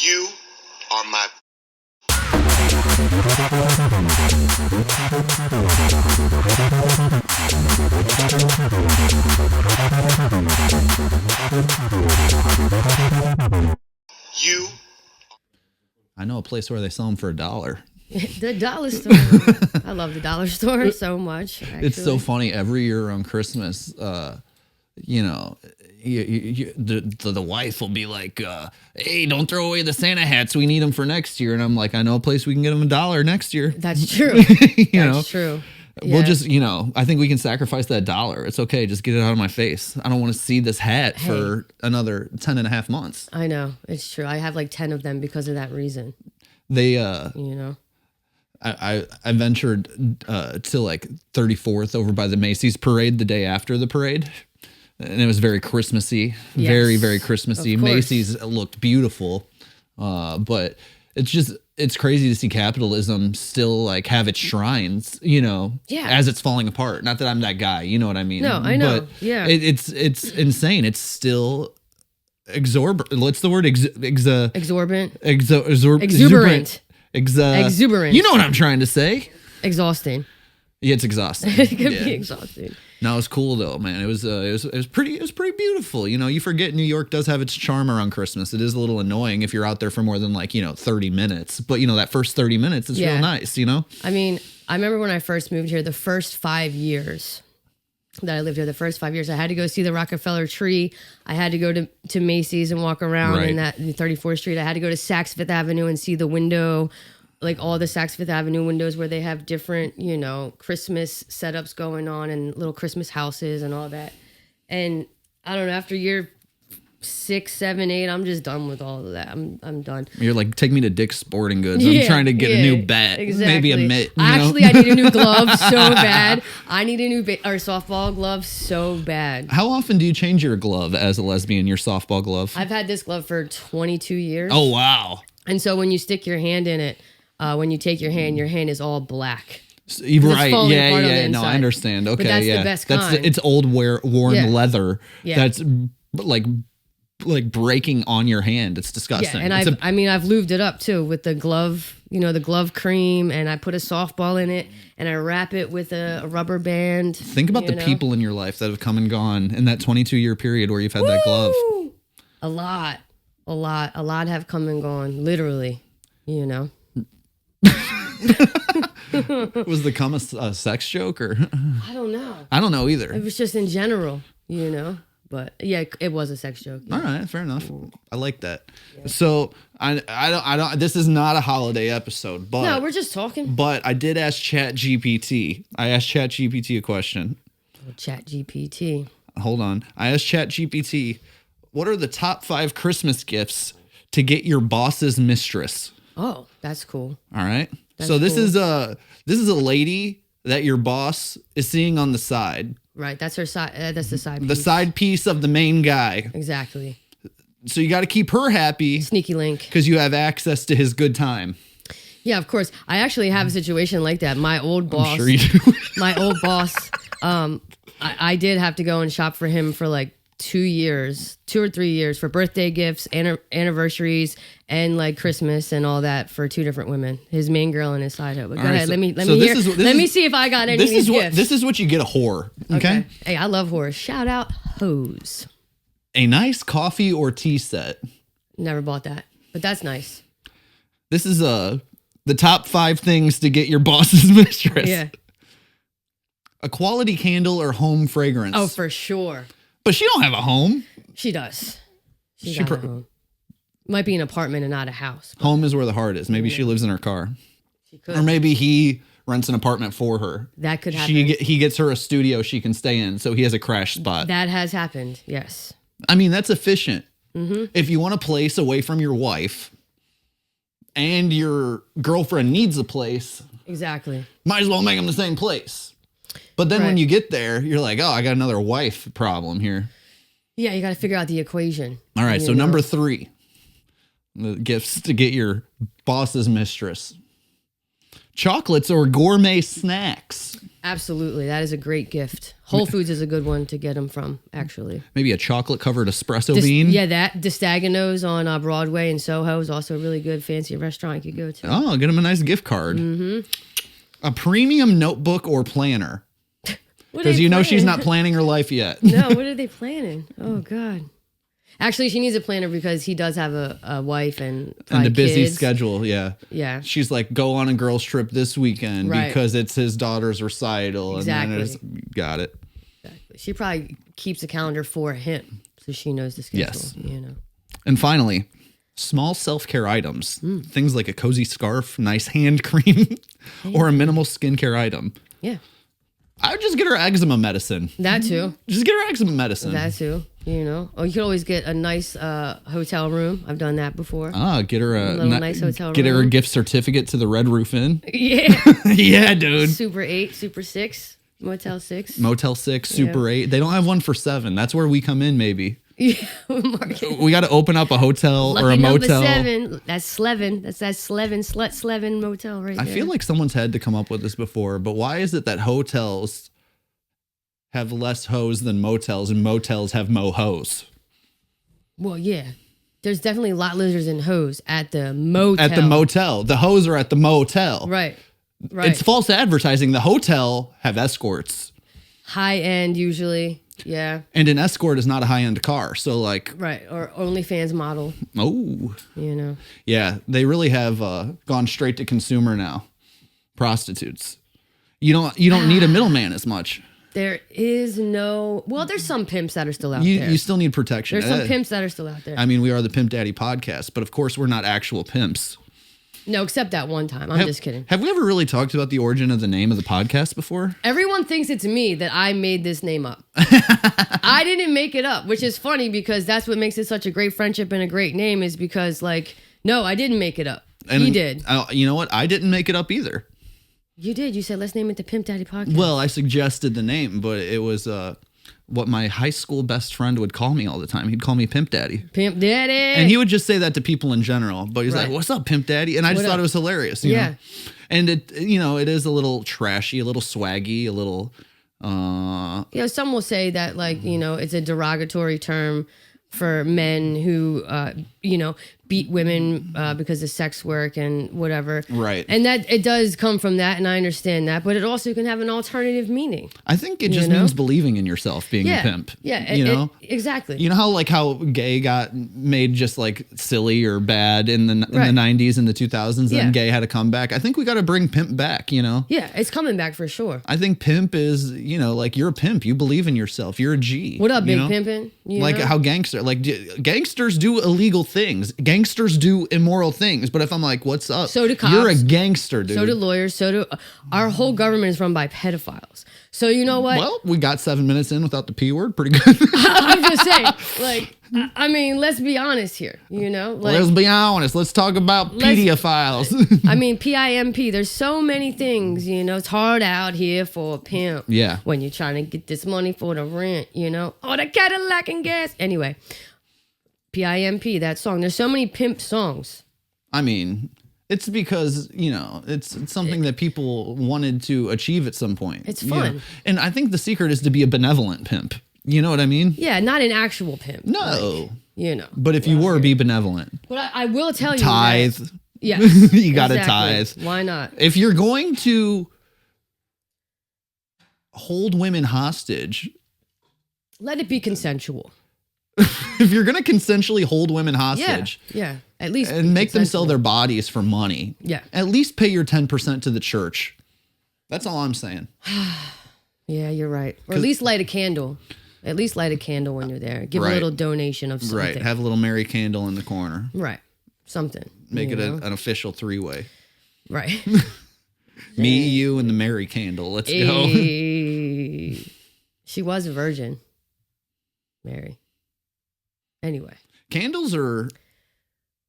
You are my. You. I know a place where they sell them for $1. The dollar store. I love the dollar store so much. Actually. It's so funny. Every year around Christmas, you know, the wife will be like, hey, don't throw away the Santa hats. We need them for next year. And I'm like, I know a place we can get them $1 next year. That's true. That's true. Yeah. We'll just, I think we can sacrifice that $1. It's okay. Just get it out of my face. I don't want to see this hat for another 10 and a half months. I know. It's true. I have like 10 of them because of that reason. They, I ventured to like 34th over by the Macy's parade the day after the parade. And it was very Christmassy, very, very Christmassy. Macy's looked beautiful. But it's crazy to see capitalism still like have its shrines, as it's falling apart. Not that I'm that guy, you know what I mean? No, I know. But yeah. It's insane. It's still exorbitant. What's the word? Exorbitant. Exuberant. Exuberant. You know what I'm trying to say. Exhausting. Yeah, it's exhausting. It could be exhausting. No, it was cool though, man. It was pretty beautiful. You forget New York does have its charm around Christmas. It is a little annoying if you're out there for more than 30 minutes. But that first 30 minutes is real nice, I mean, I remember when I first moved here, the first 5 years that I lived here, I had to go see the Rockefeller tree. I had to go to Macy's and walk around in 34th Street. I had to go to Saks Fifth Avenue and see the window, like all the Saks Fifth Avenue windows where they have different, Christmas setups going on and little Christmas houses and all that. And I don't know, after year 6, 7, 8, I'm just done with all of that. I'm done. You're like, take me to Dick's Sporting Goods. I'm trying to get a new bat, maybe a mitt. Actually, I need a new glove so bad. I need a new softball glove so bad. How often do you change your glove as a lesbian, your softball glove? I've had this glove for 22 years. Oh, wow. And so when you stick your hand in it, when you take your hand is all black. Right. Yeah. No, I understand. Okay. But that's the best kind. It's old worn leather. Yeah. That's like breaking on your hand. It's disgusting. Yeah, and I've lubed it up too with the glove, the glove cream, and I put a softball in it and I wrap it with a rubber band. Think about the people in your life that have come and gone in that 22-year period where you've had that glove. A lot have come and gone, literally, Was the cum a sex joke or? I don't know. I don't know either. It was just in general, But yeah, it was a sex joke. Yeah. All right, fair enough. I like that. Yeah. So I don't. This is not a holiday episode, but no, we're just talking. But I did ask ChatGPT. I asked ChatGPT a question. ChatGPT. Hold on. I asked ChatGPT, what are the top 5 Christmas gifts to get your boss's mistress? Oh, that's cool. All right. So this is a lady that your boss is seeing on the side. Right, that's her side. That's the side piece. The side piece of the main guy. Exactly. So you got to keep her happy. Sneaky link. Because you have access to his good time. Yeah, of course. I actually have a situation like that. My old boss. I'm sure you do. My old boss. I did have to go and shop for him for like 2 or 3 years for birthday gifts, anniversaries, and like Christmas and all that for 2 different women. His main girl and his side hoe. But go ahead, let me see if I got any of these gifts. This is what you get a whore. Okay. Hey, I love whores. Shout out hoes. A nice coffee or tea set. Never bought that, but that's nice. This is the top 5 things to get your boss's mistress. Yeah. A quality candle or home fragrance. Oh, for sure. But she don't have a home. She does. She got a home. Might be an apartment and not a house. Home is where the heart is. Maybe she lives in her car. She could. Or maybe he rents an apartment for her. That could happen. He gets her a studio she can stay in, so he has a crash spot. That has happened, yes. I mean, that's efficient. Mm-hmm. If you want a place away from your wife and your girlfriend needs a place. Exactly. Might as well make them the same place. But then when you get there, you're like, oh, I got another wife problem here. Yeah, you got to figure out the equation. All right, so number 3, the gifts to get your boss's mistress. Chocolates or gourmet snacks. Absolutely. That is a great gift. Whole Foods is a good one to get them from, actually. Maybe a chocolate-covered espresso bean. Yeah, that. D'Stagano's on Broadway in Soho is also a really good fancy restaurant you could go to. Oh, get them a nice gift card. Mm-hmm. A premium notebook or planner. Because you know she's not planning her life yet. No, what are they planning? Oh, God. Actually, she needs a planner because he does have a wife and a busy kids. schedule. Yeah. Yeah. She's like, go on a girls trip this weekend because it's his daughter's recital. Exactly. And then got it. Exactly. She probably keeps a calendar for him so she knows the schedule. Yes. You know. And finally, small self-care items. Things like a cozy scarf, nice hand cream, or a minimal skincare item. Yeah. I would just get her eczema medicine. That too. Just get her eczema medicine. That too. You know. Oh, you could always get a nice hotel room. I've done that before. Get her a little nice hotel room. Get her a gift certificate to the Red Roof Inn. Yeah. Yeah, dude. Super 8, Super 6, Motel 6. Motel 6, Super 8. They don't have one for 7. That's where we come in, maybe. Yeah. We got to open up a hotel Lucky or a number motel. 7. That's Slevin. That's that Slevin, Slut Slevin motel right there. I feel like someone's had to come up with this before, but why is it that hotels have less hoes than motels and motels have mo hoes? Well, yeah. There's definitely lot lizards and hoes at the motel. At the motel. The hoes are at the motel. Right. Right. It's false advertising. The hotel have escorts. High end usually. Yeah. And an escort is not a high-end car. So like. Right. Or OnlyFans model. Oh. You know. Yeah. They really have gone straight to consumer now. Prostitutes. You don't need a middleman as much. There is no... Well, there's some pimps that are still out there. You still need protection. There's some pimps that are still out there. I mean, we are the Pimp Daddy podcast, but of course we're not actual pimps. No, except that one time. I'm just kidding. Have we ever really talked about the origin of the name of the podcast before? Everyone thinks it's me that I made this name up. I didn't make it up, which is funny because that's what makes it such a great friendship and a great name is because, like, no, I didn't make it up. He did. You know what? I didn't make it up either. You did. You said, let's name it the Pimp Daddy Podcast. Well, I suggested the name, but it was what my high school best friend would call me all the time. He'd call me Pimp Daddy. Pimp Daddy. And he would just say that to people in general. But he's like, what's up, Pimp Daddy? And I just thought it was hilarious. You know? And it is a little trashy, a little swaggy, a little... some will say that, like, it's a derogatory term for men who, beat women because of sex work and whatever. Right. And that it does come from that, and I understand that, but it also can have an alternative meaning. I think it just means believing in yourself, being a pimp. Yeah, exactly. You know how gay got made just like silly or bad in the 90s and the 2000s, then gay had a comeback. I think we got to bring pimp back, Yeah, it's coming back for sure. I think pimp is, like you're a pimp. You believe in yourself. You're a G. What up, big pimpin'? Like how gangsters do illegal things. Gangsters do immoral things. But if I'm like, what's up? So do cops. You're a gangster, dude. So do lawyers. So do our whole government is run by pedophiles. So you know what? Well, we got 7 minutes in without the P word. Pretty good. I'm just saying, like, I mean, let's be honest here. Like, let's be honest. Let's talk about pedophiles. I mean, PIMP. There's so many things. It's hard out here for a pimp. Yeah. When you're trying to get this money for the rent. Or the Cadillac and gas. Anyway. PIMP, that song. There's so many pimp songs. I mean, it's because, it's something that people wanted to achieve at some point. It's fun. And I think the secret is to be a benevolent pimp. You know what I mean? Yeah, not an actual pimp. No. Like, But if you were, be benevolent. But I will tell you tithe. That, yes. You got to tithe. Why not? If you're going to hold women hostage, let it be consensual. If you're going to consensually hold women hostage, at least and make them sell their bodies for money, at least pay your 10% to the church. That's all I'm saying. Yeah, you're right. Or at least light a candle. At least light a candle when you're there. Give a little donation of something. Right. Have a little Mary candle in the corner. Right. Something. Make it an official 3-way. Right. Me, you, and the Mary candle. Let's go. She was a virgin. Mary. Anyway. Candles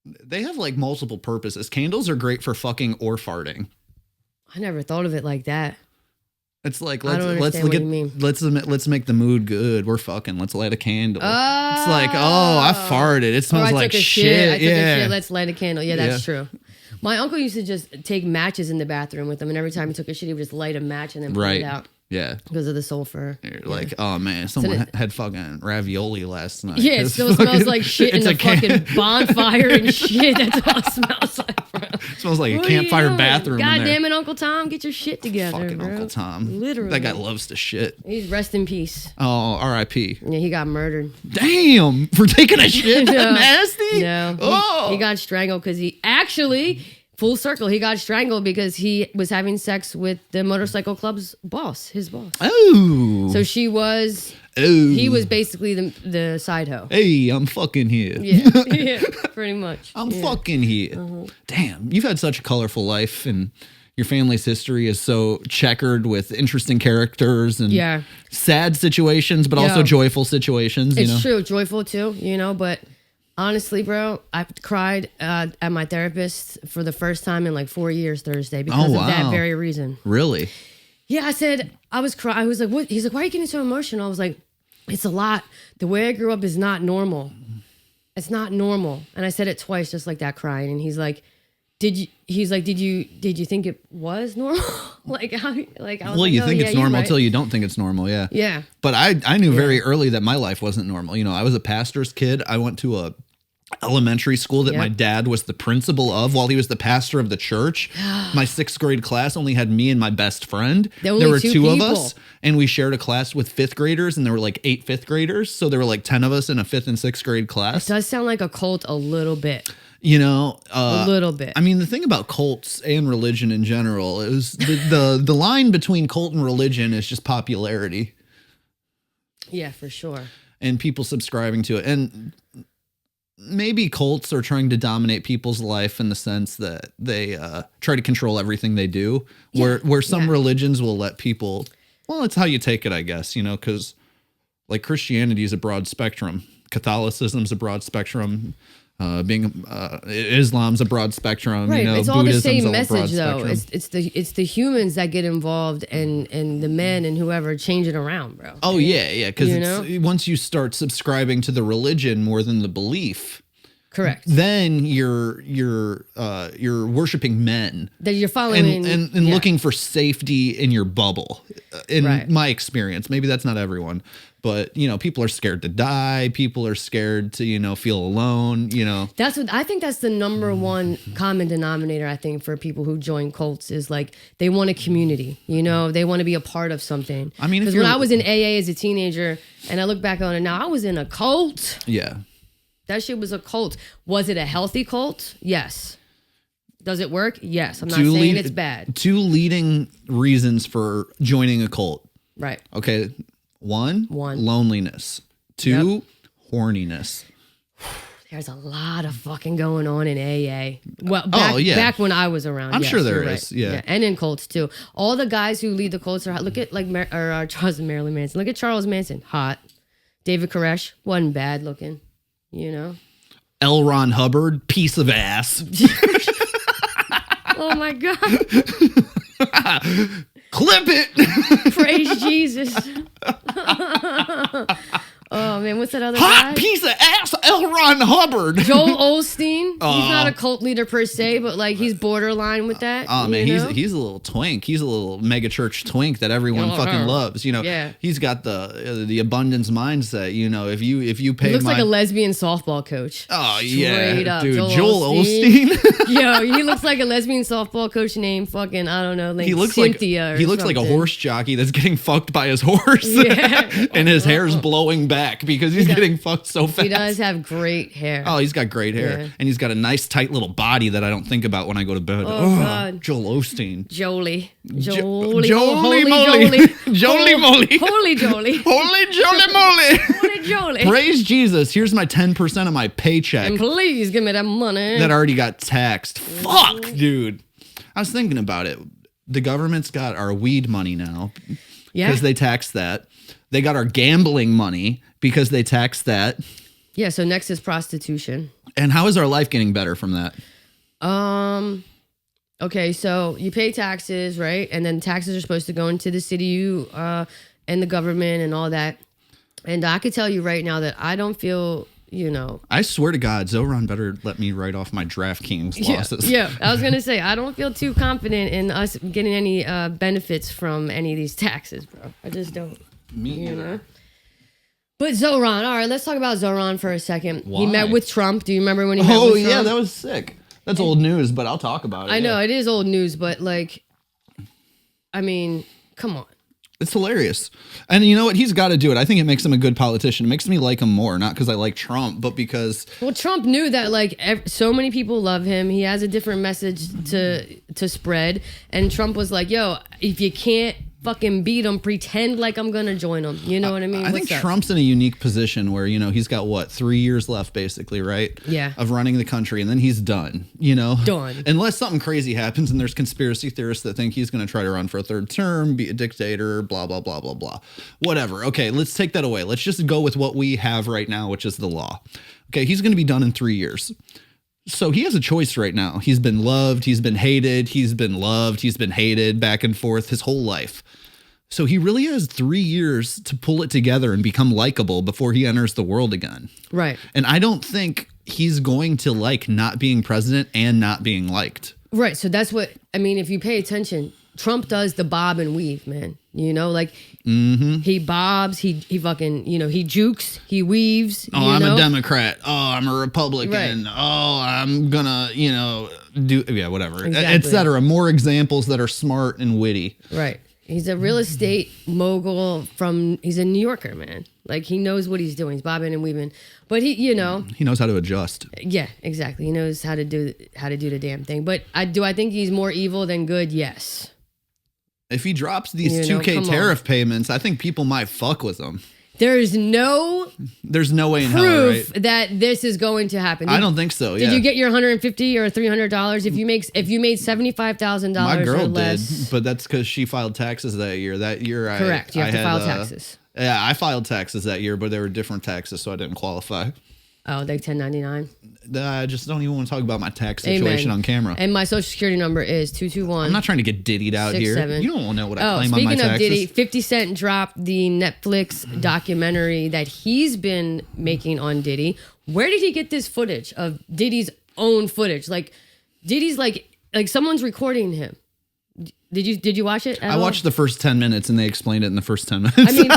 they have like multiple purposes. Candles are great for fucking or farting. I never thought of it like that. It's like let's make the mood good. We're fucking. Let's light a candle. It's like, I farted. It smells like shit. I took a shit. Let's light a candle. Yeah, that's true. My uncle used to just take matches in the bathroom with him, and every time he took a shit, he would just light a match and then put it out. Yeah. Because of the sulfur. You're like, oh man, someone had fucking ravioli last night. Yeah, it still smells like shit in the fucking bonfire and shit. That's what it smells like, bro. It smells like a campfire bathroom. God in there. damn it, Uncle Tom, get your shit together, Fucking bro. Uncle Tom. Literally. That guy loves to shit. He's rest in peace. Oh, R.I.P. Yeah, he got murdered. Damn, for taking a shit that nasty? No. Oh. He got strangled because he actually... Full circle, he got strangled because he was having sex with the motorcycle club's boss, his boss. Oh. So he was basically the side hoe. Hey, I'm fucking here. Yeah, pretty much. I'm fucking here. Damn, you've had such a colorful life, and your family's history is so checkered with interesting characters and sad situations, but also joyful situations. It's true, joyful too, but... Honestly, bro, I cried at my therapist for the first time in like 4 years Thursday because of that very reason. Really? Yeah, I was crying. I was like, what? He's like, why are you getting so emotional? I was like, it's a lot. The way I grew up is not normal. It's not normal. And I said it twice just like that, crying. And he's like, did you think it was normal? I was you think it's normal until you don't think it's normal. Yeah. Yeah. But I knew very early that my life wasn't normal. I was a pastor's kid. I went to a elementary school that my dad was the principal of while he was the pastor of the church. My 6th grade class only had me and my best friend. There were two of us, and we shared a class with 5th graders, and there were like 8 5th graders. So there were like 10 of us in a 5th and 6th grade class. It does sound like a cult a little bit. A little bit. I mean, the thing about cults and religion in general is the line between cult and religion is just popularity. Yeah, for sure. And people subscribing to it. And maybe cults are trying to dominate people's life in the sense that they try to control everything they do, where some religions will let people, well, it's how you take it, I guess, because like Christianity is a broad spectrum. Catholicism's a broad spectrum. Islam's a broad spectrum. Right, it's all the same message though. Spectrum. It's the humans that get involved and the men and whoever change it around, bro. Oh yeah, because once you start subscribing to the religion more than the belief, correct, then you're worshiping men that you're following and looking for safety in your bubble. In my experience, maybe that's not everyone. But, people are scared to die. People are scared to, feel alone, That's what I think that's the number one common denominator, I think, for people who join cults is like they want a community, they want to be a part of something. I mean, because when I was in AA as a teenager and I look back on it now, I was in a cult. Yeah. That shit was a cult. Was it a healthy cult? Yes. Does it work? Yes. I'm not saying it's bad. 2 leading reasons for joining a cult. Right. Okay. One, loneliness. 2, horniness. There's a lot of fucking going on in AA. Well, back when I was around. I'm sure there right. is. Yeah. And in cults too. All the guys who lead the cults are hot. Look at Marilyn Manson. Look at Charles Manson. Hot. David Koresh wasn't bad looking. L. Ron Hubbard, piece of ass. Oh my God. Clip it. Praise Jesus. Oh man, what's that other hot guy? Piece of ass, L. Ron Hubbard. Joel Osteen. He's not a cult leader per se, but like he's borderline with that. Oh man, he's a little twink. He's a little mega church twink that everyone fucking loves. He's got the abundance mindset. If you pay, he looks like a lesbian softball coach. Oh straight up, dude, Joel Osteen. Yo, he looks like a lesbian softball coach named fucking he looks Cynthia. He looks like a horse jockey that's getting fucked by his horse, and his hair's blowing back because he's getting fucked so fast. He does have great hair. Oh, he's got great hair. Yeah. And he's got a nice tight little body that I don't think about when I go to bed. Oh God. Joel Osteen. Jolie moly. Holy Jolie. Holy Jolie moly. Holy Jolie. Praise Jesus. Here's my 10% of my paycheck. And please give me that money. That already got taxed. Fuck, dude. I was thinking about it. The government's got our weed money now. Yeah. Because they tax that. They got our gambling money because they tax that. Yeah, so next is prostitution. And how is our life getting better from that? Okay, so you pay taxes, right? And then taxes are supposed to go into the city and the government and all that. And I could tell you right now that I don't feel, I swear to God, Zoran better let me write off my DraftKings losses. Yeah, I was going to say, I don't feel too confident in us getting any benefits from any of these taxes, bro. I just don't. Me either. But Zoran, all right, let's talk about Zoran for a second. Why? He met with Trump. Do you remember when he met with Trump? Oh, yeah, that was sick. That's old news, but I'll talk about it. I know, it is old news, but like, I mean, come on. It's hilarious. And you know what? He's got to do it. I think it makes him a good politician. It makes me like him more, not because I like Trump, but because... Well, Trump knew that like so many people love him. He has a different message to spread. And Trump was like, yo, if you can't fucking beat him, pretend like I'm going to join him. You know what I mean? I think Trump's in a unique position where, he's got 3 years left basically, right? Yeah. Of running the country, and then he's done, Done. Unless something crazy happens and there's conspiracy theorists that think he's going to try to run for a third term, be a dictator, blah, blah, blah, blah, blah. Whatever. Okay, let's take that away. Let's just go with what we have right now, which is the law. Okay, he's going to be done in 3 years. So he has a choice right now. He's been loved. He's been hated. He's been loved. He's been hated back and forth his whole life. So he really has 3 years to pull it together and become likable before he enters the world again. Right. And I don't think he's going to like not being president and not being liked. Right. So that's what, I mean, if you pay attention, Trump does the bob and weave, man. He bobs, he fucking, he jukes, he weaves. Oh, I'm a Democrat. Oh, I'm a Republican. Right. Oh, I'm gonna, do, whatever, Exactly. etc. More examples that are smart and witty. Right. He's a real estate mogul he's a New Yorker, man. Like, he knows what he's doing. He's bobbing and weaving. But he knows how to adjust. Yeah, exactly. He knows how to do the damn thing. But do I think he's more evil than good? Yes. If he drops these 2K tariff payments, I think people might fuck with him. There's no way in hell, proof right? that this is going to happen. I don't think so. Did you get your $150 or $300 if you made $75,000 My girl or less? did, but that's because she filed taxes that year. Correct. You have to file taxes. Yeah, I filed taxes that year, but they were different taxes, so I didn't qualify. Oh, like 1099. I just don't even want to talk about my tax situation on camera. And my social security number is 221. I'm not trying to get diddied out here. You don't want to know what I claim on my taxes. Speaking of Diddy, 50 Cent dropped the Netflix documentary that he's been making on Diddy. Where did he get this footage of Diddy's own footage? Like, Diddy's like someone's recording him. Did you watch it? I watched the first 10 minutes and they explained it in the first 10 minutes. I mean,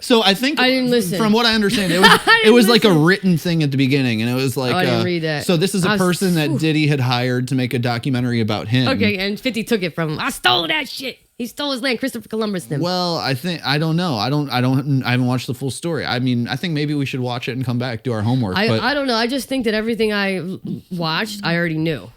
so I think I didn't listen. From what I understand, it was like a written thing at the beginning, and it was like, I didn't read that. So this is a person that Diddy had hired to make a documentary about him. Okay, and 50 took it from him. I stole that shit. He stole his land. Christopher Columbus them. Well, I don't know. I haven't watched the full story. I mean, I think maybe we should watch it and come back, do our homework. I don't know. I just think that everything I watched, I already knew.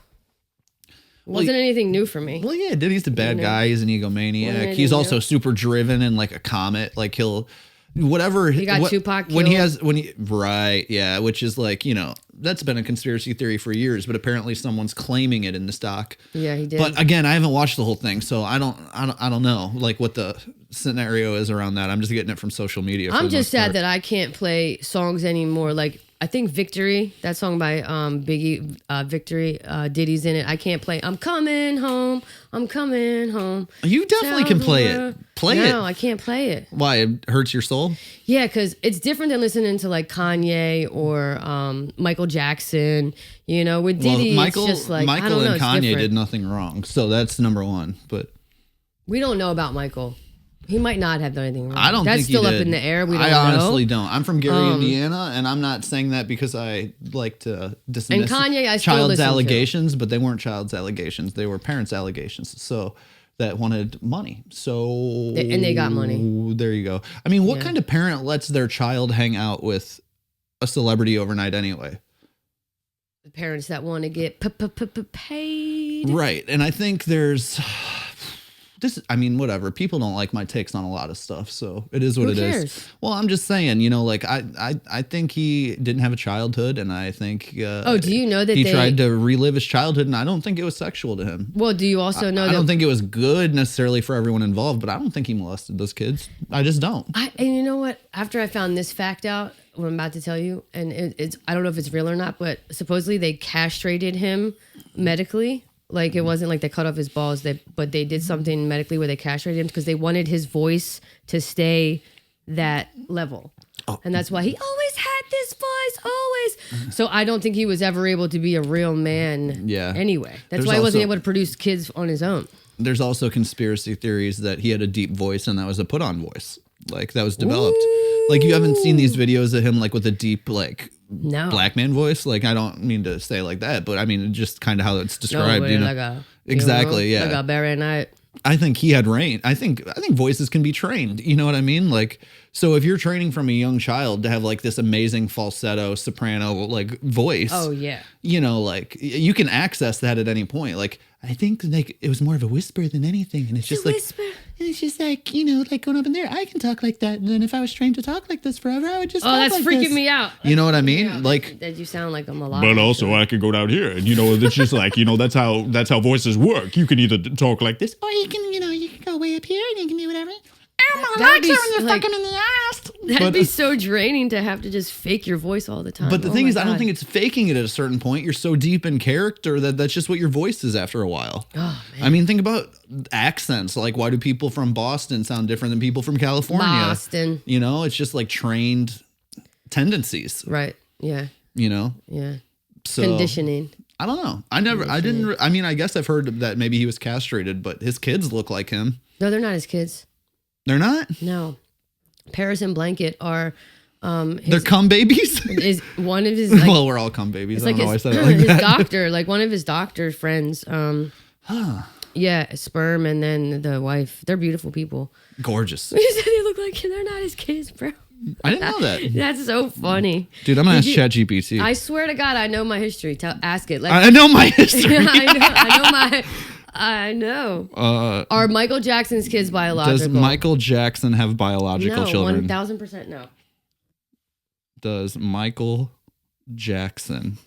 Wasn't anything new for me. Well, yeah, Diddy's a bad guy. He's an egomaniac. He's also super driven and like a comet. Like he'll whatever. He got Tupac killed. Right, yeah, which is like, that's been a conspiracy theory for years, but apparently someone's claiming it in this doc. Yeah, he did. But again, I haven't watched the whole thing, so I don't know like what the scenario is around that. I'm just getting it from social media. I'm just sad that I can't play songs anymore. Like, I think Victory, that song by Biggie, Victory, Diddy's in it. I can't play I'm coming home. You definitely can play it. No, I can't play it. Why? It hurts your soul? Yeah, because it's different than listening to like Kanye or Michael Jackson. With Diddy, Michael, it's just like, Michael I don't know, and Kanye different. did nothing wrong. So that's number one. But we don't know about Michael. He might not have done anything wrong. I don't That's think still he up did. in the air. We don't know. I honestly don't. I'm from Gary, Indiana, and I'm not saying that because I like to dismiss and Kanye, I still child's listen allegations, but they weren't child's allegations. They were parents' allegations. So that wanted money. So and they got money. There you go. I mean, what kind of parent lets their child hang out with a celebrity overnight anyway? The parents that want to get paid. Right. And I think there's whatever. People don't like my takes on a lot of stuff, so it is what Who it cares? is. Well, I'm just saying, like I think he didn't have a childhood, and I think do you know that he tried to relive his childhood, and I don't think it was sexual to him. Well, do you also know I that? don't think it was good necessarily for everyone involved, but I don't think he molested those kids. I just don't. And you know what? After I found this fact out, what I'm about to tell you, and it's I don't know if it's real or not, but supposedly they castrated him medically. Like, it wasn't like they cut off his balls, but they did something medically where they castrated him because they wanted his voice to stay that level. Oh. And that's why he always this voice always. So I don't think he was ever able to be a real man. Yeah. Anyway, that's There's why he wasn't also- able to produce kids on his own. There's also conspiracy theories that he had a deep voice and that was a put-on voice. Like that was developed. Like you haven't seen these videos of him like with a deep like No. black man voice. Like I don't mean to say like that, but I mean just kind of how it's described. but You know? like a, Exactly. Yeah. Like a Barry Knight. I think he had range. I think voices can be trained. You know what I mean? Like, so if you're training from a young child to have like this amazing falsetto, soprano, like voice. Oh yeah. You know, like you can access that at any point. Like, I think like it was more of a whisper than anything. And it's just like, Whisper. and it's just like, you know, like going up in there, I can talk like that. And then if I was trained to talk like this forever, I would just Oh, talk that's like freaking this. me out. You know what I mean? Like, That you sound like a melodic. But also, I could go down here, and it's just like that's how voices work. You can either talk like this, or you can, you can go way up here and you can do whatever. That'd be, like, in the ass. that'd be so draining to have to just fake your voice all the time. But the Oh thing my is, I don't God. think it's faking it at a certain point. You're so deep in character that that's just what your voice is after a while. Oh, man. I mean, think about accents. Like, why do people from Boston sound different than people from California? Boston. You know, it's just like trained tendencies, Right. Yeah. you know? Yeah. So Conditioning. I don't know. I mean, I guess I've heard that maybe he was castrated, but his kids look like him. No, they're not his kids. They're not? No. Paris and Blanket are They're cum babies? is one of his like, Well, we're all cum babies. it's I like don't know why I his, said it like his that. doctor, like one of his doctor friends. Yeah, sperm and then the wife. They're beautiful people. Gorgeous. He said they look like they're not his kids, bro. I didn't know that. That's so funny. Dude, I'm going to Did ask ChatGPT. I swear to God, I know my history. Ask it. Like, I know my history. I know. Are Michael Jackson's kids biological? Does Michael Jackson have biological no, children? 1000% no. Does Michael Jackson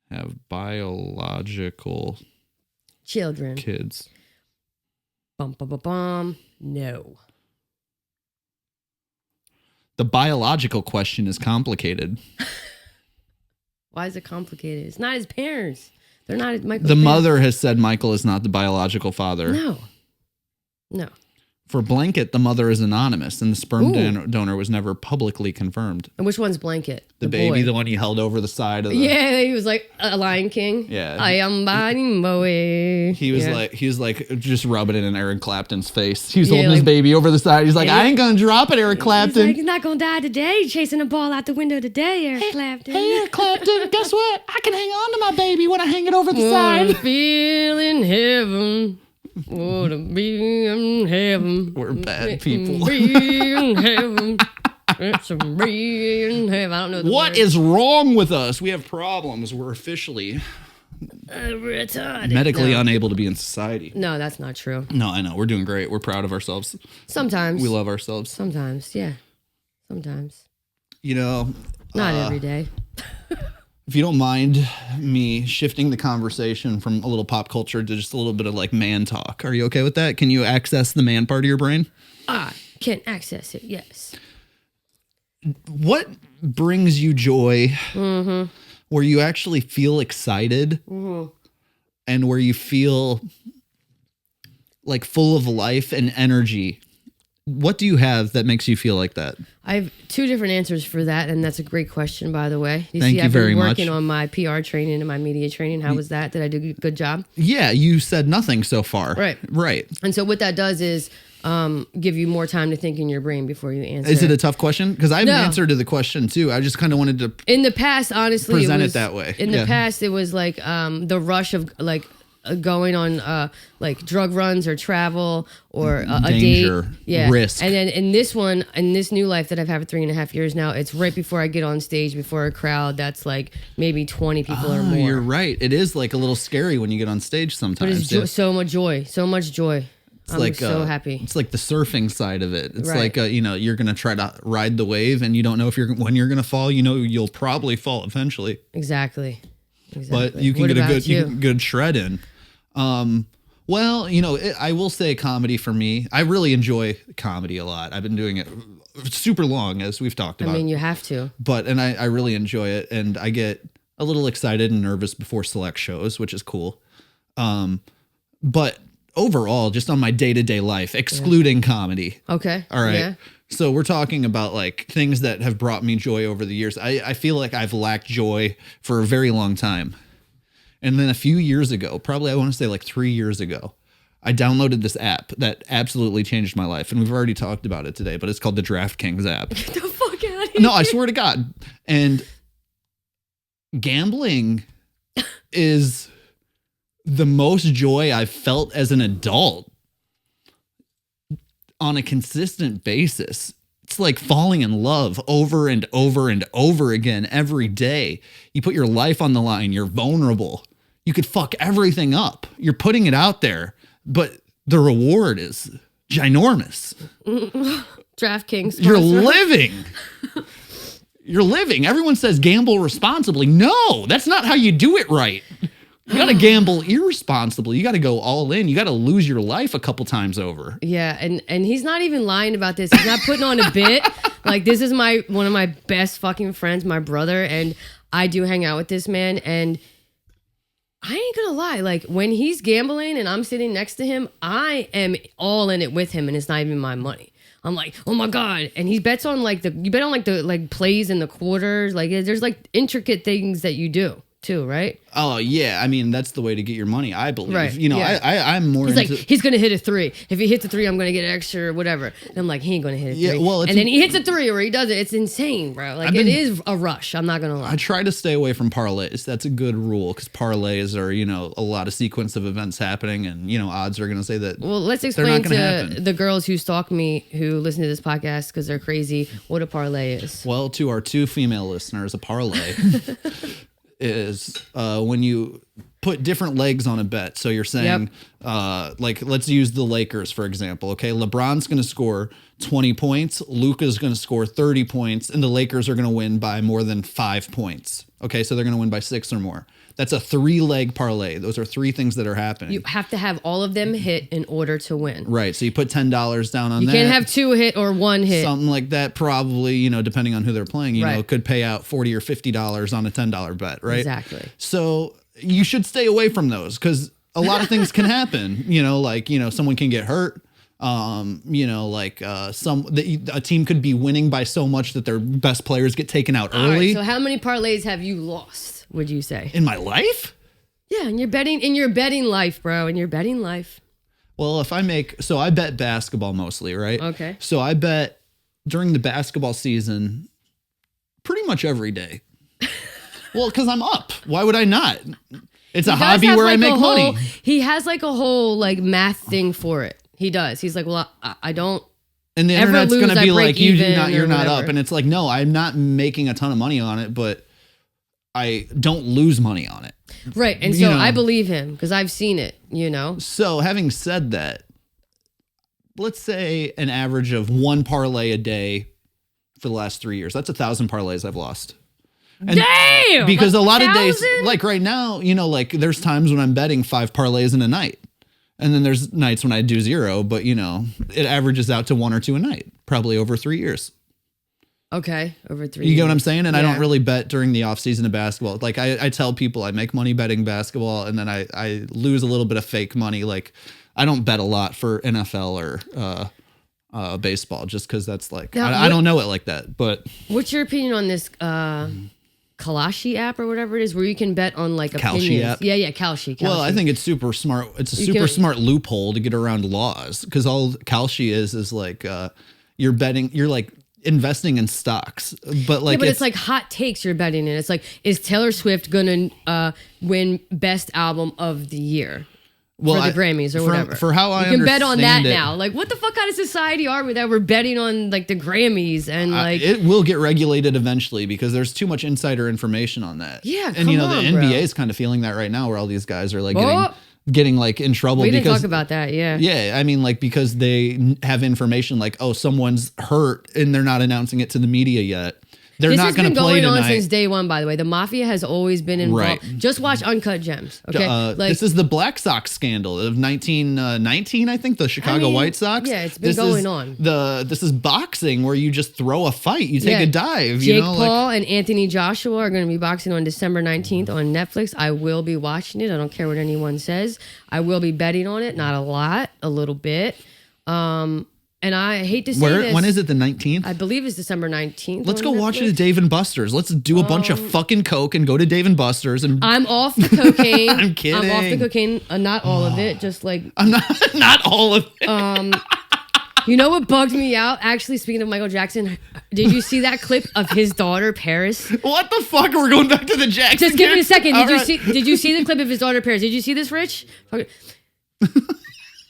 have biological Children. kids? Bum, bum, bum, bum. No. The biological question is complicated. Why is it complicated? It's not his parents. They're not Michael's The parents. mother has said Michael is not the biological father. No. No. For Blanket, the mother is anonymous, and the sperm Ooh. donor was never publicly confirmed. And which one's Blanket? The baby, boy. the one he held over the side of the... Yeah, he was like a Lion King. Yeah. I am Bani Boy. He was like just rubbing it in Eric Clapton's face. He was Yeah, holding his like- baby over the side. He's like, Yeah. I ain't gonna drop it, Eric He's Clapton. like, he's not gonna die today, chasing a ball out the window today, Eric Clapton. Hey, Eric Clapton, guess what? I can hang on to my baby when I hang it over the Wanna side. feel in heaven. Wanna be in heaven. We're bad people. Be in heaven. It's a be in heaven. I don't know the What words. is wrong with us? We have problems. We're officially retarded? medically no. unable to be in society. No, that's not true. No, I know. We're doing great. We're proud of ourselves. Sometimes. We love ourselves. Sometimes, yeah. Sometimes. You know, Not every day. if you don't mind me shifting the conversation from a little pop culture to just a little bit of like man talk, are you okay with that? Can you access the man part of your brain? I can access it, yes. What brings you joy where you actually feel excited and where you feel like full of life and energy? What do you have that makes you feel like that? I have two different answers for that, and that's a great question, by the way. Thank you I've very been much. working on my PR training and my media training. How was that? Did I do a good job? Yeah, you said nothing so far. Right. Right. And so what that does is give you more time to think in your brain before you answer. Is it a tough question? Because I have No. an answer to the question too. I just kind of wanted to. In the past, honestly, Present it was, that way. In Yeah. the past, it was like the rush of like going on like drug runs or travel or a Danger, date, yeah, risk. And then in this one, in this new life that I've had for 3.5 years now, it's right before I get on stage before a crowd that's like maybe 20 people or more. You're right. It is like a little scary when you get on stage But sometimes. it's so much joy, so much joy. It's I'm like so happy. It's like the surfing side of it. It's Right. like you're gonna try to ride the wave, and you don't know if when you're gonna fall. You know you'll probably fall eventually, Exactly. but you can What get a about good you? you can get a good shred in. Well, I will say comedy for me. I really enjoy comedy a lot. I've been doing it super long, as we've talked I about. mean, you have to. And I really enjoy it, and I get a little excited and nervous before select shows, which is cool. But overall, just on my day-to-day life, excluding comedy. Okay. All right. Yeah. So we're talking about like things that have brought me joy over the years. I feel like I've lacked joy for a very long time. And then a few years ago, probably I want to say like 3 years ago, I downloaded this app that absolutely changed my life. And we've already talked about it today, but it's called the DraftKings app. Get the fuck out of here. No, I swear to God. And gambling is the most joy I've felt as an adult on a consistent basis. It's like falling in love over and over and over again every day. You put your life on the line. You're vulnerable. You could fuck everything up. You're putting it out there, but the reward is ginormous. DraftKings. You're living. You're living. Everyone says gamble responsibly. No, that's not how you do it right. You got to gamble irresponsibly. You got to go all in. You got to lose your life a couple times over. Yeah, and he's not even lying about this. He's not putting on a bit. Like, this is one of my best fucking friends, my brother, and I do hang out with this man, and I ain't gonna lie. Like, when he's gambling and I'm sitting next to him, I am all in it with him, and it's not even my money. I'm like, oh my God. And he bets on you bet on the plays in the quarters. Like, there's like intricate things that you do too, right? Oh yeah, I mean that's the way to get your money, I believe. Right. You know, yeah. I'm more. He's into, like, he's gonna hit a 3. If he hits a 3, I'm gonna get extra or whatever. And I'm like, he ain't gonna hit a 3. Yeah, well, and then he hits a 3 or he does it. It's insane, bro. Like, it is a rush. I'm not gonna lie. I try to stay away from parlays. That's a good rule because parlays are, you know, a lot of sequence of events happening, and you know, odds are gonna say that. Well, let's explain to the girls who stalk me, who listen to this podcast because they're crazy, what a parlay is. Well, to our 2 female listeners, a parlay is when you put different legs on a bet. So you're saying, like, let's use the Lakers, for example. Okay, LeBron's going to score 20 points. Luka's going to score 30 points. And the Lakers are going to win by more than 5 points. Okay, so they're going to win by 6 or more. That's a 3-leg parlay. Those are 3 things that are happening. You have to have all of them hit in order to win. Right. So you put $10 down on that. You can't have 2 hit or 1 hit. Something like that, probably, you know, depending on who they're playing, you know, could pay out $40 or $50 on a $10 bet, right? Exactly. So you should stay away from those because a lot of things can happen. You know, like, you know, someone can get hurt. You know, like a team could be winning by so much that their best players get taken out early. All right, so how many parlays have you lost, would you say? In my life? Yeah, in your betting life, bro. In your betting life. Well, I bet basketball mostly, right? Okay. So I bet during the basketball season pretty much every day. Well, because I'm up. Why would I not? It's a hobby where I make money. He has like a whole like math thing for it. He does. He's like, well, I don't. And the internet's going to be like, you're not up. And it's like, no, I'm not making a ton of money on it, but I don't lose money on it. Right. And so I believe him because I've seen it, you know. So having said that, let's say an average of 1 parlay a day for the last 3 years. That's 1,000 parlays I've lost. And damn! Because a lot of days, like right now, you know, like there's times when I'm betting 5 parlays in a night. And then there's nights when I do 0, but you know, it averages out to 1 or 2 a night, probably over 3 years. Okay, over 3 years. You get what I'm saying? And I don't really bet during the off season of basketball. Like I tell people I make money betting basketball and then I lose a little bit of fake money. Like I don't bet a lot for NFL or baseball just because that's like, now, I don't know it like that. But what's your opinion on this Kalashi app or whatever it is where you can bet on like opinions? App? Yeah, Kalshi. Well, I think it's super smart. It's a super smart loophole to get around laws because all Kalshi is like you're like investing in stocks, but like it's like hot takes you're betting in. It's like, is Taylor Swift gonna win best album of the year? For the Grammys or whatever. For how I you can bet on that it, now. Like, what the fuck kind of society are we that we're betting on like the Grammys and like it will get regulated eventually because there's too much insider information on that. Yeah, and you know the NBA is kind of feeling that right now, where all these guys are like getting like in trouble. We didn't talk about that. Yeah. Yeah, I mean, like because they have information like, oh, someone's hurt and they're not announcing it to the media yet. They're not going to play going tonight. on since day one, by the way. The mafia has always been involved. Right. Just watch Uncut Gems, okay? This is the Black Sox scandal of 1919, I think, the Chicago White Sox. Yeah, it's been going on. This is boxing where you just throw a fight. You take a dive. Jake Paul and Anthony Joshua are going to be boxing on December 19th on Netflix. I will be watching it. I don't care what anyone says. I will be betting on it. Not a lot, a little bit. And I hate to say this. When is it, the 19th? I believe it's December 19th. Let's go watch it at Dave & Buster's. Let's do a bunch of fucking coke and go to Dave & Buster's. And I'm off the cocaine. I'm kidding. I'm off the cocaine. Not all of it. Just like... I'm not all of it. You know what bugged me out? Actually, speaking of Michael Jackson, did you see that clip of his daughter, Paris? What the fuck? We're going back to the Jackson. Just give me a second. Did you see the clip of his daughter, Paris? Did you see this, Rich?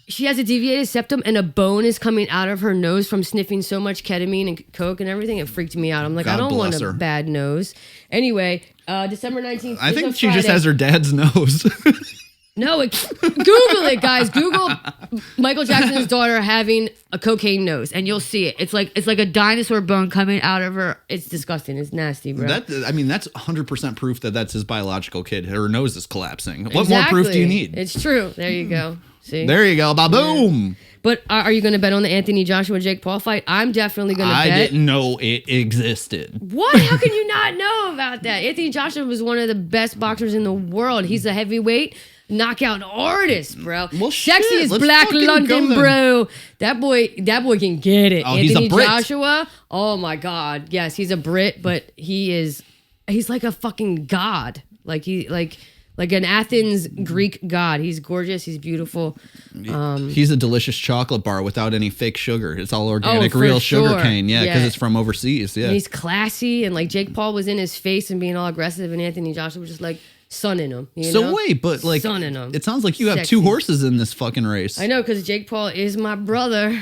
She has a deviated septum and a bone is coming out of her nose from sniffing so much ketamine and coke and everything. It freaked me out. I'm like, God I don't want bless a her. bad nose. Anyway, December 19th. I think she Friday. just has her dad's nose. No, Google it, guys. Google Michael Jackson's daughter having a cocaine nose, and you'll see it. It's like a dinosaur bone coming out of her. It's disgusting. It's nasty, bro. That's 100% proof that that's his biological kid. Her nose is collapsing. What more proof do you need? It's true. There you go. See? There you go. Ba-boom. Yeah. But are you going to bet on the Anthony Joshua Jake Paul fight? I'm definitely going to bet. I didn't know it existed. What? How can you not know about that? Anthony Joshua was one of the best boxers in the world. He's a heavyweight knockout artist, bro. Well, Sexy as let's Black fucking London, go then. bro. That boy can get it. Oh, he's Anthony a Brit. Joshua. Oh my God. Yes, he's a Brit, but he's like a fucking god. Like an Athens Greek god. He's gorgeous. He's beautiful. He's a delicious chocolate bar without any fake sugar. It's all organic, real sure. sugar cane. Yeah, because it's from overseas. Yeah. And he's classy, and like Jake Paul was in his face and being all aggressive, and Anthony Joshua was just like sunning him. You know? Wait, but like, sunning him. it sounds like you have Sexy. 2 horses in this fucking race. I know, because Jake Paul is my brother,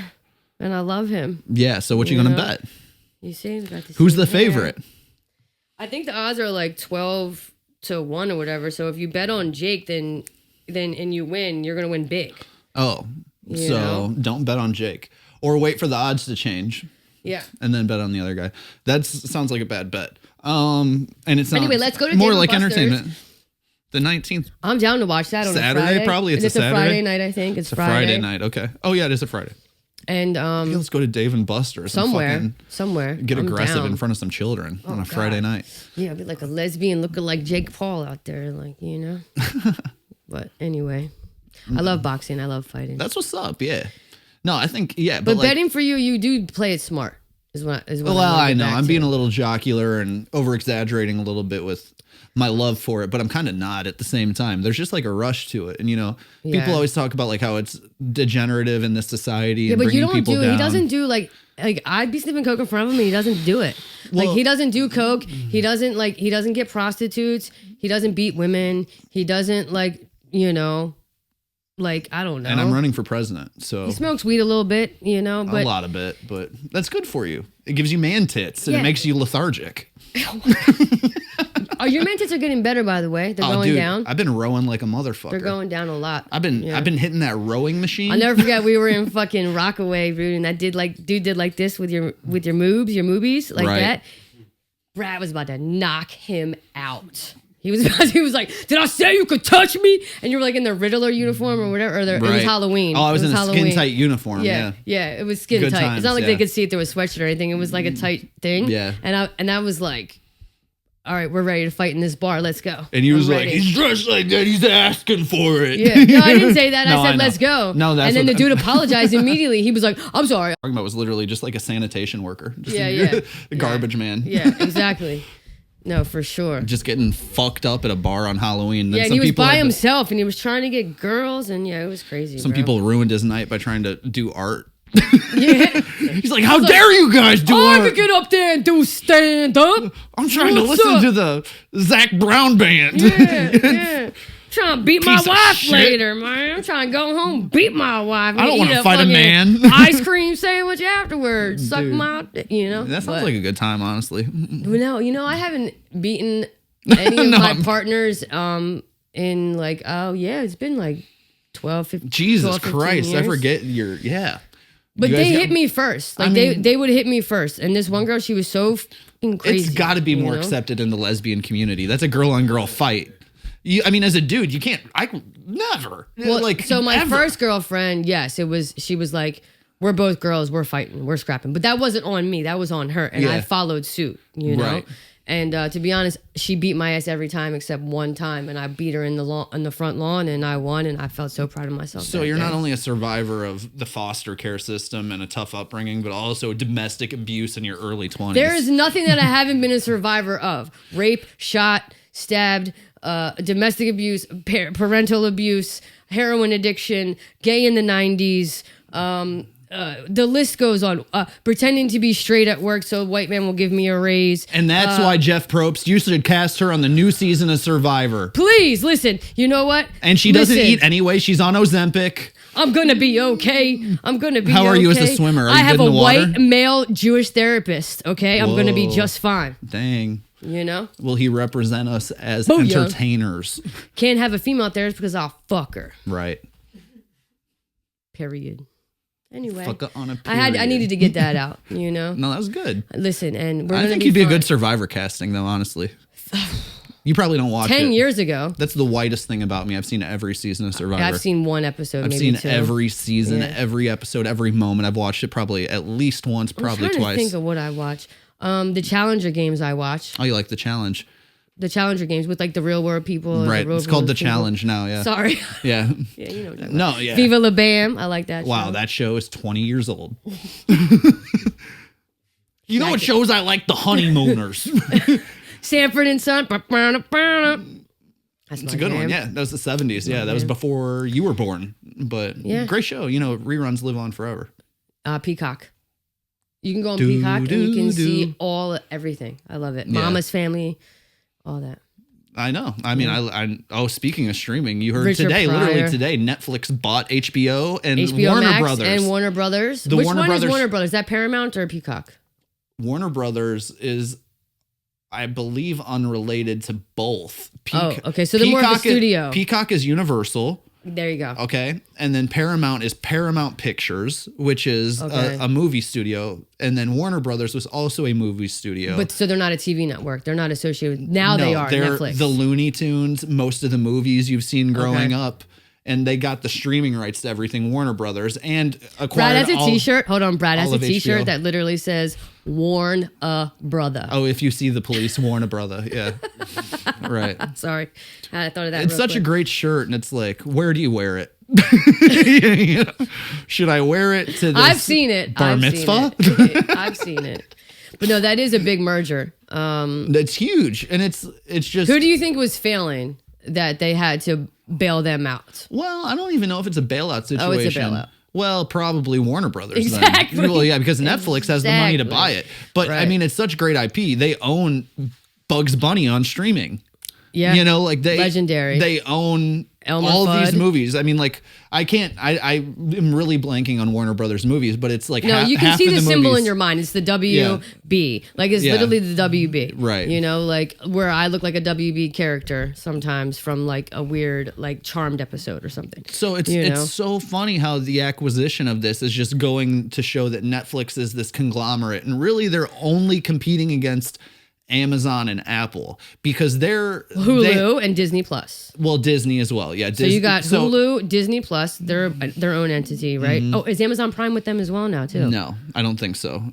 and I love him. Yeah, so what you gonna bet? You see, Who's the favorite? I think the odds are like 12 to 1 or whatever. So if you bet on Jake, then and you win, you're gonna win big. Oh, You know? don't bet on Jake, or wait for the odds to change. Yeah. And then bet on the other guy. That sounds like a bad bet. And it's not. Anyway, let's go to more Dave & like Buster's. entertainment. The 19th. I'm down to watch that on Saturday, a Friday. probably. It's and a a Saturday? Friday night, I think. It's It's a Friday night. Okay. Oh yeah, it is a Friday. And Yeah, let's go to Dave and Buster's. somewhere. Get I'm aggressive down. in front of some children on a God. Friday night. Yeah, I'd be like a lesbian looking like Jake Paul out there, like, you know. But anyway, I love boxing. I love fighting. That's what's up. Yeah. No, I think but like, betting for you do play it smart. Is what. Well, I know. I'm being a little jocular and over exaggerating a little bit with my love for it, but I'm kind of not at the same time. There's just like a rush to it. And, people always talk about like how it's degenerative in this society. Yeah, and but you bringing don't people do down. He doesn't do like I'd be sniffing coke in front of him and he doesn't do it. Well, he doesn't do coke. He doesn't get prostitutes. He doesn't beat women. He doesn't I don't know. And I'm running for president, so He smokes weed a little bit, but a lot of it, but that's good for you. It gives you man tits and it makes you lethargic. Oh, your man tits are getting better, by the way. They're going down. I've been rowing like a motherfucker. They're going down a lot. I've been hitting that rowing machine. I'll never forget we were in fucking Rockaway, dude, and that dude did like this with your movies, like Right. that. Brad was about to knock him out. He was like, "Did I say you could touch me?" And you were like in the Riddler uniform or whatever. It was Halloween. Oh, I was in a Halloween. skin tight uniform. Yeah. It was skin Good tight. times, It's not like yeah. they could see it through a sweatshirt or anything. It was like a tight thing. Yeah. And I was like, "All right, we're ready to fight in this bar. Let's go." And he was I'm like, ready. "He's dressed like that. He's asking for it." Yeah, no, I didn't say that. No, I I said, know. "Let's go." No, that's and then what- the dude apologized immediately. He was like, "I'm sorry." Talking about was literally just like a sanitation worker. Just Yeah. a garbage man. Yeah, exactly. No, for sure. Just getting fucked up at a bar on Halloween. Then Yeah, and some he was people by had to- himself, and he was trying to get girls, and it was crazy. Some bro. people ruined his night by trying to do art. Yeah. He's like, "How dare you guys do I art? could get up there and do stand up. I'm trying to What's listen up?" to the Zach Brown band." Yeah. Trying to beat my Piece of wife shit. later, man. I'm trying to go home, beat my wife. I don't want to fight a man. ice cream sandwich afterwards. Suck Dude. my, That sounds like a good time, honestly. No, I haven't beaten any of No, my I'm- partners in like, it's been like 12, 15 Jesus 12, 15 Christ, I years. forget yeah. But You they guys hit got- me first. Like I mean- they would hit me first. And this one girl, she was so fucking crazy. It's got to be more know? accepted in the lesbian community. That's a girl on girl fight. I mean, as a dude, you can't. I never. Well, like so my ever. first girlfriend, yes, it was. She was like, "We're both girls. We're fighting. We're scrapping." But that wasn't on me. That was on her, and I Yeah. followed suit. You know. Right. And to be honest, she beat my ass every time except one time, and I beat her in the front lawn, and I won, and I felt so proud of myself. So you're not only a survivor of the foster care system and a tough upbringing, but also domestic abuse in your early 20s. There is nothing that I haven't been a survivor of: rape, shot, stabbed, domestic abuse, parental abuse, heroin addiction, gay in the 90s. The list goes on. Pretending to be straight at work so a white man will give me a raise. And that's why Jeff Probst, you should cast her on the new season of Survivor. Please listen. You know what? And she doesn't eat anyway. She's on Ozempic. I'm gonna be okay. I'm gonna be. How are you as a okay. swimmer? Are I you have good a in the water? white male Jewish therapist. Okay, I'm gonna be Whoa. just fine. Dang. You know, Will he represent us as Booyah. entertainers? can't have a female therapist because I'll fuck her. Right. Period. Anyway, Fuck her on a I period. needed to get that out. You know. No, that was good. Listen, and we're I gonna think be you'd be a fine. good Survivor casting, though, honestly. You probably don't watch 10 it. years ago. That's the whitest thing about me. I've seen every season of Survivor. I've seen one episode. I've maybe seen two. every season, Yeah. every episode, every moment. I've watched it probably at least once, probably I'm trying twice. to think of what I watch. The Challenger games I watch. Oh, you like the challenge? The Challenger games with like the real world people. Right. The real It's called world The people. Challenge now, yeah. Sorry. Yeah. Yeah, you know what I'm talking No, about. yeah. Viva La Bam. I like that Wow, show. that show is 20 years old. You know what Like it. shows I like? The Honeymooners. Sanford and Son. That's It's a good one, yeah. That was the 70s. Yeah, that was before you were born. But Yeah. great show. You know, reruns live on forever. Peacock. You can go on Do, Peacock and you can do, see everything. I love it. Yeah. Mama's Family, all that. I know. I mean, speaking of streaming, you heard Richard today, Pryor. literally today, Netflix bought HBO and HBO Warner Max Brothers. and Warner Brothers. The Which Warner one Brothers- is Warner Brothers? Is that Paramount or Peacock? Warner Brothers is, I believe, unrelated to both. Okay. So they're more of a studio. Peacock is Universal. There you go. Okay. And then Paramount is Paramount Pictures, which is Okay. a movie studio. And then Warner Brothers was also a movie studio. But so they're not a TV network. They're not associated with. Now they are. They're Netflix. the Looney Tunes, most of the movies you've seen growing Okay. up. And they got the streaming rights to everything Warner Brothers and acquired Brad has a all- T-shirt. Hold on, Brad has all a of T-shirt HBO. that literally says "Warn a brother." Oh, if you see the police, warn a brother. Yeah. Right. Sorry, I thought of that. It's real such a quick. great shirt, and it's like, where do you wear it? You know? Should I wear it to this I've seen it. bar I've mitzvah? Seen it. I've seen it. But no, that is a big merger. That's huge, and it's just. Who do you think was failing that they had to bail them out? Well, I don't even know if it's a bailout situation. Oh, it's a bailout. Well, probably Warner Brothers. Exactly. Then. Well, yeah, because Netflix has the money to Exactly. buy it. But I Right. mean, it's such great IP. They own Bugs Bunny on streaming. Yeah, You know, like legendary. They own Elmer all these Fudd. movies. I mean, like I am really blanking on Warner Brothers movies, but it's like No, you can half see of the the symbol movies- in your mind. It's the WB. Like it's Yeah. literally the WB. Right. You know, like where I look like a WB character sometimes from like a weird like Charmed episode or something. So it's You know? it's so funny how the acquisition of this is just going to show that Netflix is this conglomerate, and really they're only competing against Amazon and Apple because they're Hulu and Disney Plus. well, Disney as well. Yeah. So you got Hulu, Disney Plus, they're their own entity, right? Oh, is Amazon Prime with them as well now too? No, I don't think so.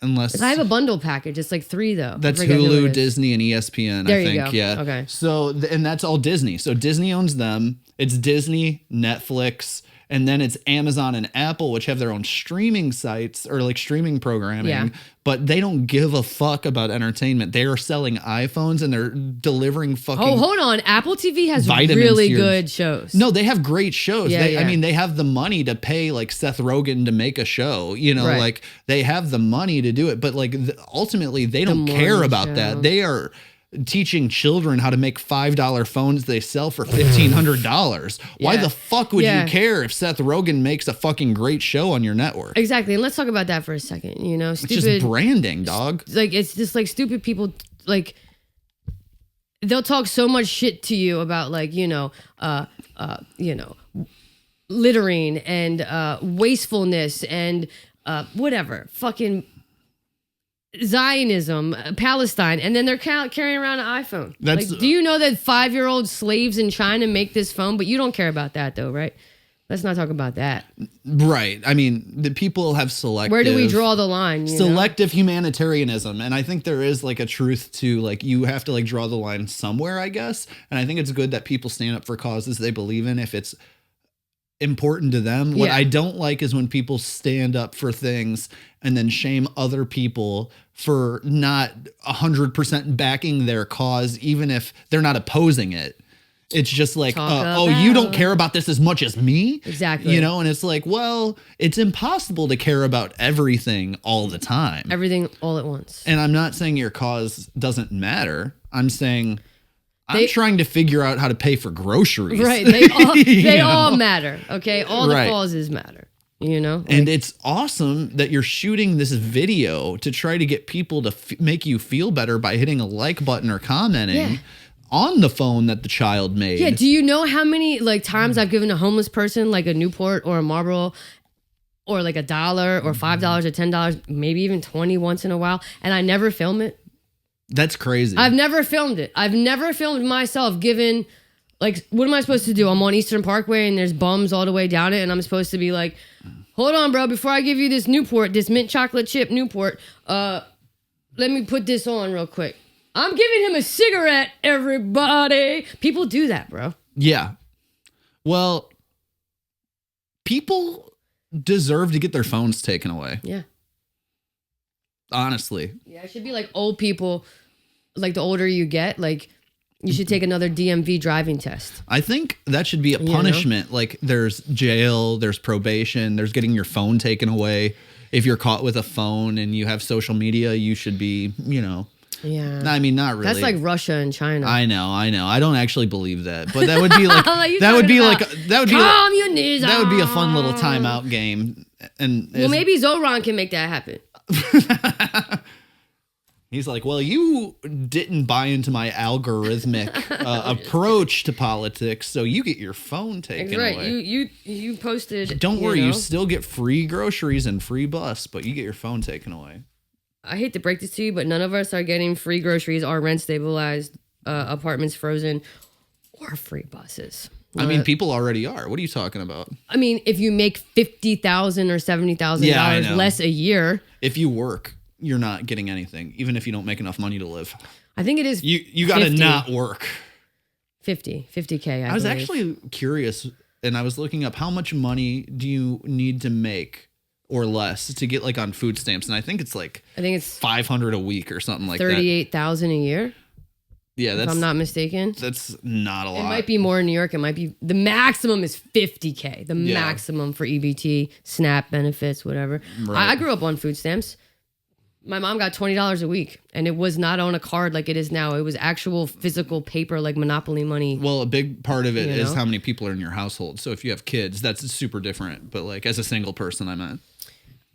Unless I have a bundle package. It's like 3 though. I that's forget who it Hulu, is. Disney, and ESPN. There I you think. go. Yeah. Okay. So and that's all Disney. So Disney owns them. It's Disney, Netflix, and then it's Amazon and Apple, which have their own streaming sites or like streaming programming. Yeah. But they don't give a fuck about entertainment. They are selling iPhones and they're delivering fucking. Oh, hold on. Apple TV has Vitamins really to your- good shows. No, they have great shows. Yeah, I yeah. mean, they have the money to pay like Seth Rogen to make a show. You know, Right. like they have the money to do it. But like ultimately, they don't care morning about show. that. They are teaching children how to make $5 phones they sell for $1,500. Why Yeah. the fuck would Yeah. you care if Seth Rogen makes a fucking great show on your network? Exactly. And let's talk about that for a second. You know, It's stupid. just branding, dog. Like it's just like stupid people like they'll talk so much shit to you about like littering and wastefulness and whatever fucking Zionism, Palestine, and then they're carrying around an iPhone. That's do you know that 5-year-old slaves in China make this phone? But you don't care about that, though, right? Let's not talk about that. Right. I mean, the people have selective. Where do we draw the line? Selective humanitarianism. And I think there is like a truth to like, you have to like draw the line somewhere, I guess. And I think it's good that people stand up for causes they believe in if it's important to them. What I don't like is when people stand up for things and then shame other people for not 100% backing their cause, even if they're not opposing it. It's just like, you don't care about this as much as me? Exactly. You know, and it's like, well, it's impossible to care about everything all the time. Everything all at once. And I'm not saying your cause doesn't matter. I'm saying I'm trying to figure out how to pay for groceries. Right. They all matter. Okay. All the causes matter. You know? Like, and it's awesome that you're shooting this video to try to get people to make you feel better by hitting a like button or commenting on the phone that the child made. Yeah. Do you know how many like times I've given a homeless person like a Newport or a Marlboro or like $1 or $5 or $10, maybe even 20 once in a while, and I never film it? That's crazy. I've never filmed it. I've never filmed myself giving, like, what am I supposed to do? I'm on Eastern Parkway and there's bums all the way down it, and I'm supposed to be like, hold on, bro, before I give you this Newport, this mint chocolate chip Newport, let me put this on real quick. I'm giving him a cigarette, everybody. People do that, bro. Yeah. Well, people deserve to get their phones taken away. Yeah. Honestly. Yeah, it should be like old people, like the older you get, like you should take another DMV driving test. I think that should be a punishment. Like there's jail, there's probation, there's getting your phone taken away. If you're caught with a phone and you have social media, you should be, Yeah. I mean, not really. That's like Russia and China. I know. I don't actually believe that, but that would be like that would be a fun little timeout game. And maybe Zoran can make that happen. He's like, well, you didn't buy into my algorithmic approach to politics, so you get your phone taken away. You posted. Don't worry, you still get free groceries and free bus, but you get your phone taken away. I hate to break this to you, but none of us are getting free groceries or rent stabilized apartments frozen or free buses. I mean, people already are. What are you talking about? I mean, if you make $50,000 or $70,000 less a year, if you work, you're not getting anything, even if you don't make enough money to live. I think it is. You got to not work. 50K. I was actually curious, and I was looking up how much money do you need to make or less to get like on food stamps, and I think it's $500 a week or something like that. 38,000 a year. Yeah, if I'm not mistaken. That's not a lot. It might be more in New York. It might be the maximum is $50K. The maximum for EBT, SNAP benefits, whatever. Right. I grew up on food stamps. My mom got $20 a week, and it was not on a card like it is now. It was actual physical paper, like Monopoly money. Well, a big part of it is how many people are in your household. So if you have kids, that's super different. But like as a single person, I meant.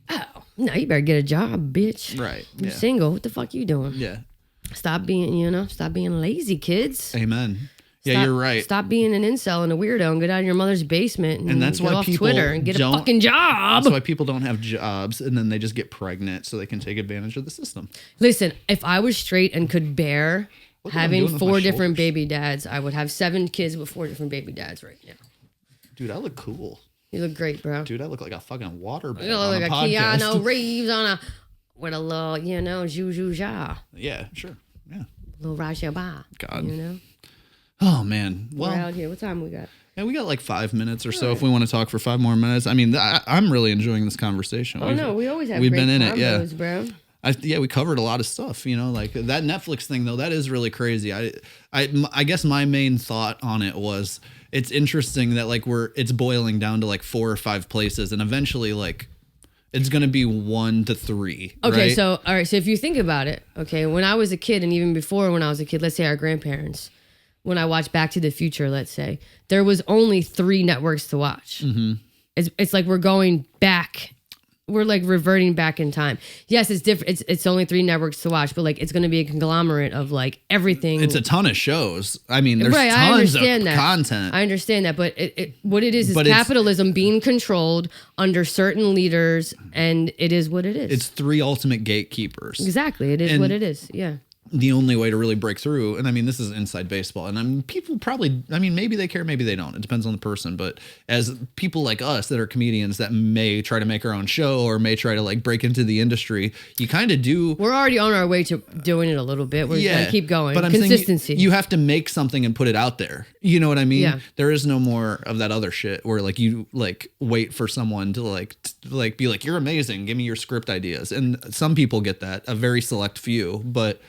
Oh, no, you better get a job, bitch. Right. You're single. What the fuck you doing? Yeah. Stop being lazy, kids. Amen. Yeah, you're right. Stop being an incel and a weirdo and get out of your mother's basement and that's get why off people Twitter and get a fucking job. That's why people don't have jobs and then they just get pregnant so they can take advantage of the system. Listen, if I was straight and could bear having 4 different baby dads, I would have 7 kids with 4 different baby dads right now. Dude, I look cool. You look great, bro. Dude, I look like a fucking water bag. You look like a Keanu Reeves with a little, zhu-zhu-zha. Yeah, sure. Yeah. Little Rajaba. God. Oh, man. Well, we're out here. What time we got? Yeah, we got like 5 minutes or so if we want to talk for 5 more minutes. I mean, I'm really enjoying this converation. We always have We've great been in combos, it, bro. We covered a lot of stuff, like that Netflix thing, though. That is really crazy. I guess my main thought on it was it's interesting that like it's boiling down to like 4 or 5 places, and eventually like it's going to be 1 to 3. Okay, right? so all right, so if you think about it, okay, when I was a kid and even before when I was a kid, let's say our grandparents, when I watched Back to the Future, let's say, there was only 3 networks to watch. Mm-hmm. It's like we're going back we're like reverting back in time. Yes, it's different. It's only 3 networks to watch, but like it's going to be a conglomerate of like everything. It's a ton of shows. I mean, there's I tons of understand that. content. I understand that, but what it is capitalism being controlled under certain leaders, and it is what it is. It's 3 ultimate gatekeepers. Exactly, it is what it is. Yeah. The only way to really break through, and I mean, this is inside baseball, and I mean, people probably, I mean, maybe they care, maybe they don't. It depends on the person. But as people like us that are comedians that may try to make our own show or may try to like break into the industry, you kind of do. We're already on our way to doing it a little bit. We're going to keep going. But I'm consistency. Saying you have to make something and put it out there. You know what I mean? Yeah. There is no more of that other shit where like you like wait for someone to like be like, you're amazing, give me your script ideas. And some people get that, a very select few, but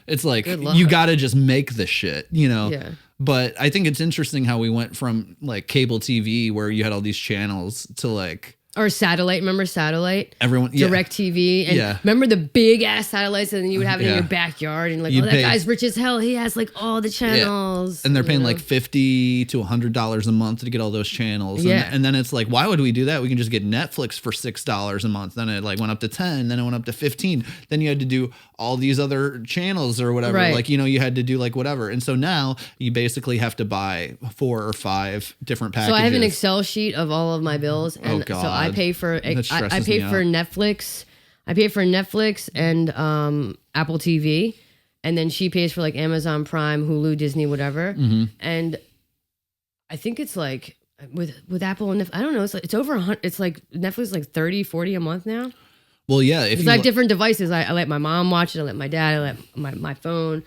it's like you got to just make the shit, you know? Yeah. But I think it's interesting how we went from like cable TV where you had all these channels to like. Or satellite, remember satellite? Everyone, Direct TV. And remember the big ass satellites and then you would have it in your backyard and like, that guy's rich as hell. He has like all the channels. And they're paying like $50 to $100 a month to get all those channels. And then it's like, why would we do that? We can just get Netflix for $6 a month. Then it like went up to 10, then it went up to 15. Then you had to do all these other channels or whatever. Right. Like, you know, you had to do like whatever. And so now you basically have to buy 4 or 5 different packages. So I have an Excel sheet of all of my bills. And God. so I pay for I pay me for out. Netflix. I pay for Netflix and Apple TV, and then she pays for like Amazon Prime, Hulu, Disney, whatever. Mm-hmm. And I think it's like with Apple and I don't know. It's over 100. It's like Netflix is like 30, 40 a month now. Well, yeah. If I have different devices. I let my mom watch it. I let my dad. I let my phone.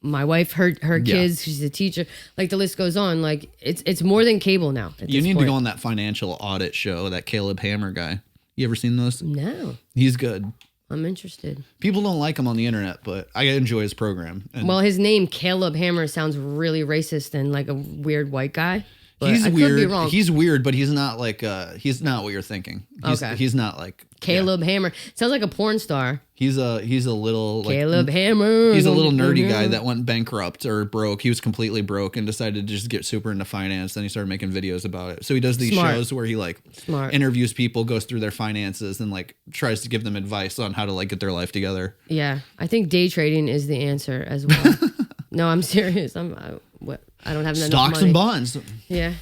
My wife, her kids. She's a teacher. Like the list goes on. Like it's more than cable now. You need to go on that financial audit show, that Caleb Hammer guy. You ever seen those? No. He's good. I'm interested. People don't like him on the internet, but I enjoy his program. And well, his name, Caleb Hammer, sounds really racist and like a weird white guy. But he's I weird. Could be wrong. He's weird, but he's not like he's not what you're thinking. He's not like Caleb Hammer. Sounds like a porn star. He's a little like Caleb Hammer. He's a little nerdy guy that went bankrupt or broke. He was completely broke and decided to just get super into finance. Then he started making videos about it. So he does these shows where he like interviews people, goes through their finances, and like tries to give them advice on how to like get their life together. Yeah, I think day trading is the answer as well. No, I'm serious. I don't have enough Stocks money. and bonds. Yeah.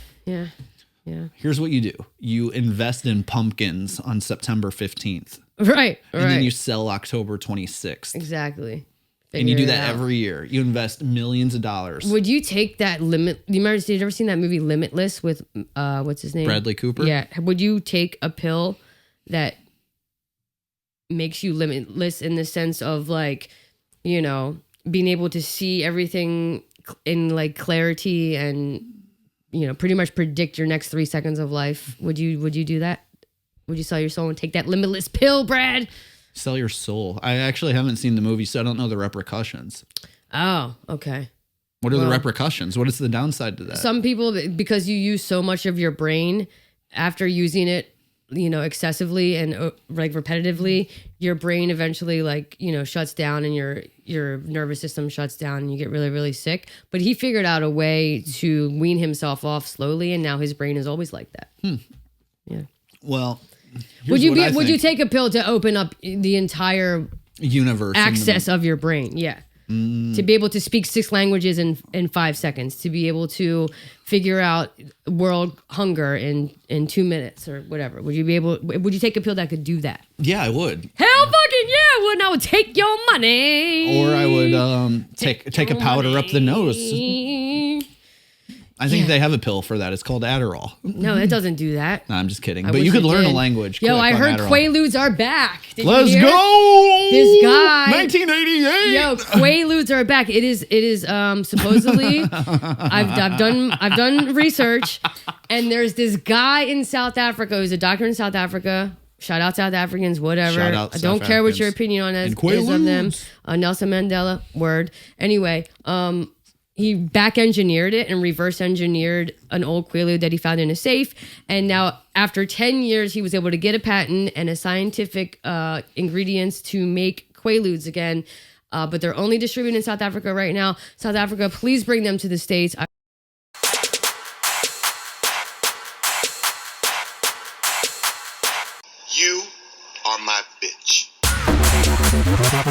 Here's what you do. You invest in pumpkins on September 15th. Right. And then you sell October 26th. Exactly. And you do that every year. You invest millions of dollars. Would you take that limit? Did you ever seen that movie Limitless with, what's his name? Bradley Cooper? Yeah. Would you take a pill that makes you limitless in the sense of like, you know, being able to see everything in like clarity and, you know, pretty much predict your next 3 seconds of life? Would you do that? Would you sell your soul and take that limitless pill, Brad? Sell your soul. I actually haven't seen the movie, so I don't know the repercussions. Oh, okay. What are the repercussions? What is the downside to that? Some people, because you use so much of your brain after using it, you know, excessively and like repetitively, your brain eventually like, you know, shuts down and your nervous system shuts down and you get really, really sick. But he figured out a way to wean himself off slowly. And now his brain is always like that. Yeah. Well, would you take a pill to open up the entire universe access of your brain? Yeah. To be able to speak 6 languages in 5 seconds, to be able to figure out world hunger in 2 minutes or whatever. Would you take a pill that could do that? Yeah, I would. Hell fucking yeah, I would. And I would take your money. Or I would take a powder up the nose. I think they have a pill for that. It's called Adderall. No, it doesn't do that. No, I'm just kidding. But you could learn a language. Yo, I heard Quaaludes are back. Let's go! This guy, 1988. Yo, Quaaludes are back. It is supposedly. I've done research, and there's this guy in South Africa who's a doctor in South Africa. Shout out South Africans, whatever. I don't care what your opinion on is of them. Nelson Mandela, word. Anyway, he back engineered it and reverse engineered an old Quaalude that he found in a safe. And now after 10 years, he was able to get a patent and a scientific ingredients to make Quaaludes again. But they're only distributed in South Africa right now. South Africa, please bring them to the States. You You